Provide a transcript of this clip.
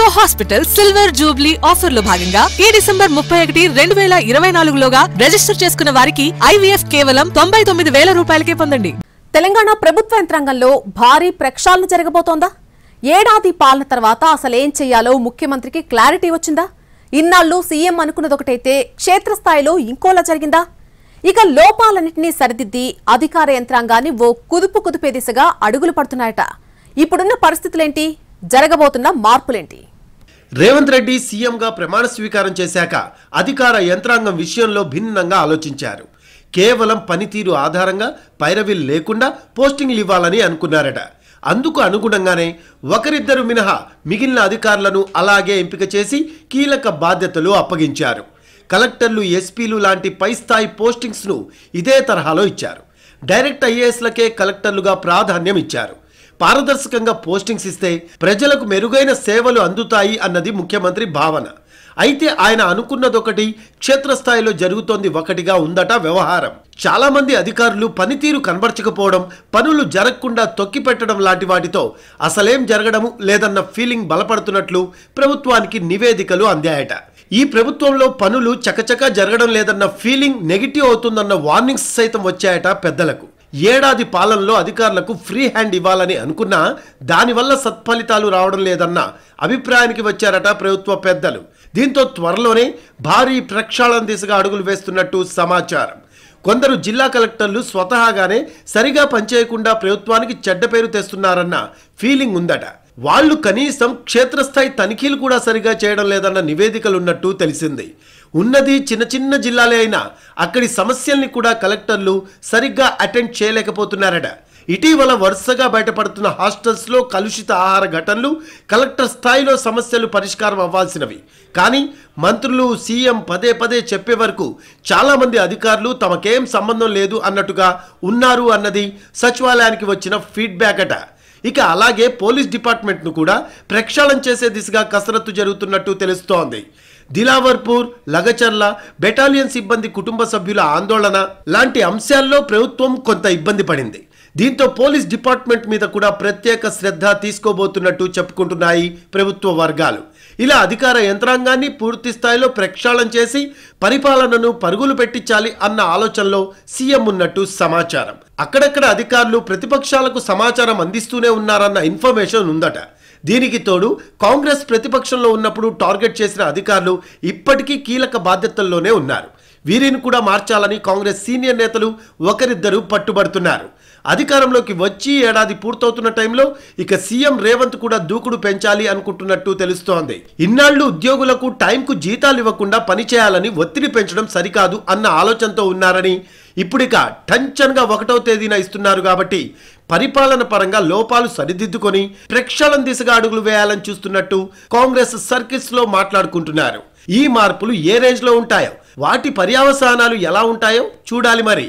Rainbow hospital silver Jubilee offer లో భాగంగా ఈ డిసెంబర్ 31, 2024 లోగా రిజిస్టర్ చేసుకున్న వారికి IVF కేవలం 99,000 రూపాయలకే పొందండి. తెలంగాణ ప్రభుత్వ యంత్రాంగంలో భారీ ప్రక్షాళన జరగబోతోందా? ఏడాది పాలన తర్వాత అసలేం చేయాలో ముఖ్యమంత్రికి క్లారిటీ వచ్చిందా? ఇన్నాళ్లు సీఎం అనుకున్నదొకటైతే క్షేత్రస్థాయిలో ఇంకోలా జరిగిందా? ఇక లోపాలన్నింటినీ సరిదిద్ది అధికార యంత్రాంగాన్ని ఓ కుదుపే దిశగా అడుగులు పడుతున్నాయట. ఇప్పుడున్న పరిస్థితులేంటి? జరగబోతున్న మార్పులేంటి? రేవంత్ రెడ్డి సీఎంగా ప్రమాణ స్వీకారం చేశాక అధికార యంత్రాంగం విషయంలో భిన్నంగా ఆలోచించారు. కేవలం పనితీరు ఆధారంగా పైరవీలు లేకుండా పోస్టింగ్లు ఇవ్వాలని అనుకున్నారట. అందుకు అనుగుణంగానే ఒకరిద్దరు మినహా మిగిలిన అధికారులను అలాగే ఎంపిక చేసి కీలక బాధ్యతలు అప్పగించారు. కలెక్టర్లు, ఎస్పీలు లాంటి పై స్థాయి పోస్టింగ్స్ను ఇదే తరహాలో ఇచ్చారు. డైరెక్ట్ ఐఏఎస్లకే కలెక్టర్లుగా ప్రాధాన్యం ఇచ్చారు. పారదర్శకంగా పోస్టింగ్స్ ఇస్తే ప్రజలకు మెరుగైన సేవలు అందుతాయి అన్నది ముఖ్యమంత్రి భావన. అయితే ఆయన అనుకున్నదొకటి, క్షేత్రస్థాయిలో జరుగుతోంది ఒకటిగా ఉందట వ్యవహారం. చాలా మంది అధికారులు పనితీరు కనబర్చకపోవడం, పనులు జరగకుండా తొక్కిపెట్టడం లాంటి వాటితో అసలేం జరగడము లేదన్న ఫీలింగ్ బలపడుతున్నట్లు ప్రభుత్వానికి నివేదికలు అందాయట. ఈ ప్రభుత్వంలో పనులు చకచకా జరగడం లేదన్న ఫీలింగ్ నెగిటివ్ అవుతుందన్న వార్నింగ్స్ సైతం వచ్చాయట పెద్దలకు. ఏడాది పాలనలో అధికారులకు ఫ్రీ హ్యాండ్ ఇవ్వాలని అనుకున్నా దానివల్ల సత్ఫలితాలు రావడం లేదన్న అభిప్రాయానికి వచ్చారట ప్రభుత్వ పెద్దలు. దీంతో త్వరలోనే భారీ ప్రక్షాళన దిశగా అడుగులు వేస్తున్నట్టు సమాచారం. కొందరు జిల్లా కలెక్టర్లు స్వతహాగానే సరిగా పనిచేయకుండా ప్రభుత్వానికి చెడ్డ పేరు తెస్తున్నారన్న ఫీలింగ్ ఉందట. వాళ్లు కనీసం క్షేత్రస్థాయి తనిఖీలు కూడా సరిగా చేయడం లేదన్న నివేదికలున్నట్టు తెలిసింది. ఉన్నది చిన్న జిల్లాలే అయినా అక్కడి సమస్యల్ని కూడా కలెక్టర్లు సరిగ్గా అటెండ్ చేయలేకపోతున్నారట. ఇటీవల వరుసగా బయటపడుతున్న హాస్టల్స్లో కలుషిత ఆహార ఘటనలు కలెక్టర్ స్థాయిలో సమస్యలు పరిష్కారం అవ్వాల్సినవి. కానీ మంత్రులు, సీఎం పదే చెప్పే వరకు చాలామంది అధికారులు తమకేం సంబంధం లేదు అన్నట్టుగా ఉన్నారు అన్నది సచివాలయానికి వచ్చిన ఫీడ్బ్యాక్ అట. ఇక అలాగే పోలీస్ డిపార్ట్మెంట్ను కూడా ప్రక్షాళన చేసే దిశగా కసరత్తు జరుగుతున్నట్టు తెలుస్తోంది. దిలావర్పూర్, లగచర్ల బెటాలియన్ సిబ్బంది కుటుంబ సభ్యుల ఆందోళన లాంటి అంశాల్లో ప్రభుత్వం కొంత ఇబ్బంది పడింది. దీంతో పోలీస్ డిపార్ట్మెంట్ మీద కూడా ప్రత్యేక శ్రద్ధ తీసుకోబోతున్నట్టు చెప్పుకుంటున్నాయి ప్రభుత్వ వర్గాలు. ఇలా అధికార యంత్రాంగాన్ని పూర్తి స్థాయిలో ప్రక్షాళన చేసి పరిపాలనను పరుగులు పెట్టించాలి అన్న ఆలోచనలో సీఎం ఉన్నట్టు సమాచారం. అక్కడక్కడ అధికారులు ప్రతిపక్షాలకు సమాచారం అందిస్తూనే ఉన్నారన్న ఇన్ఫర్మేషన్ ఉందట. దీనికి తోడు కాంగ్రెస్ ప్రతిపక్షంలో ఉన్నప్పుడు టార్గెట్ చేసిన అధికారులు ఇప్పటికీ కీలక బాధ్యతల్లోనే ఉన్నారు. వీరిని కూడా మార్చాలని కాంగ్రెస్ సీనియర్ నేతలు ఒకరిద్దరు పట్టుబడుతున్నారు. అధికారంలోకి వచ్చి ఏడాది పూర్తవుతున్న టైంలో ఇక సీఎం రేవంత్ కూడా దూకుడు పెంచాలి అనుకుంటున్నట్టు తెలుస్తోంది. ఇన్నాళ్లు ఉద్యోగులకు టైంకు జీతాలు ఇవ్వకుండా పనిచేయాలని ఒత్తిడి పెంచడం సరికాదు అన్న ఆలోచనతో ఉన్నారని, ఇప్పుడిక టెన్షన్గా 1వ తేదీన ఇస్తున్నారు కాబట్టి పరిపాలన పరంగా లోపాలు సరిదిద్దుకొని ప్రక్షాళన దిశగా అడుగులు వేయాలని చూస్తున్నట్టు కాంగ్రెస్ సర్కిల్స్ లో మాట్లాడుకుంటున్నారు. ఈ మార్పులు ఏ రేంజ్ లో ఉంటాయో, వాటి పర్యవసానాలు ఎలా ఉంటాయో చూడాలి మరి.